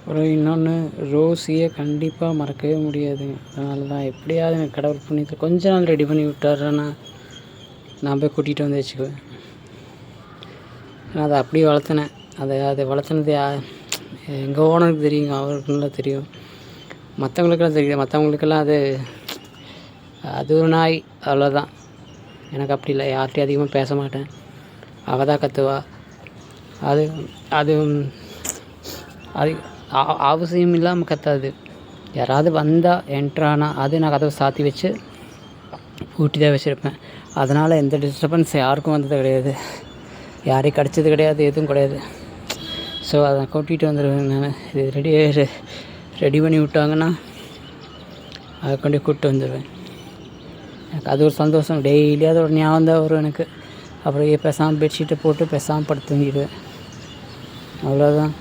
அப்புறம் இன்னொன்று ரோஸியை கண்டிப்பாக மறக்கவே முடியாதுங்க. அதனால தான் எப்படியாவது எனக்கு கடவுள் புண்ணியத்தை கொஞ்ச நாள் ரெடி பண்ணி விட்டாருன்னா நான் போய் கூட்டிகிட்டு வந்து வச்சுக்குவேன். நான் அதை அப்படியே வளர்த்துனேன். அதை வளர்த்துனது எங்கள் ஓனருக்கு தெரியுங்க, அவருக்கு நல்லா தெரியும். மற்றவங்களுக்கெல்லாம் தெரியுது. மற்றவங்களுக்கெல்லாம் அது ஒரு நாய், அவ்வளோதான். எனக்கு அப்படி இல்லை. யார்கிட்டையும் அதிகமாக பேச மாட்டேன். அவள் தான் கத்துவா. அது அது அது அவசியம் இல்லாமல் கத்தாது. யாராவது வந்தால் என்ட்ரானா அது நான் கதவை சாற்றி வச்சு பூட்டி தான் வச்சுருப்பேன். அதனால் எந்த டிஸ்டர்பன்ஸ் யாருக்கும் வந்தது கிடையாது. யாரையும் கடிச்சது கிடையாது, எதுவும் கிடையாது. ஸோ அதை கூட்டிகிட்டு வந்துடுவேன் நான். இது ரெடி பண்ணி விட்டாங்கன்னா அதை கொண்டு கூப்பிட்டு வந்துடுவேன். எனக்கு அது ஒரு சந்தோஷம். டெய்லி அது ஒரு ஞாபகம் தான் வரும் எனக்கு. அப்புறம் பேசாமல் பெட்ஷீட்டை போட்டு பேசாமல் படுத்து தூங்கிடுவேன். அவ்வளோதான்.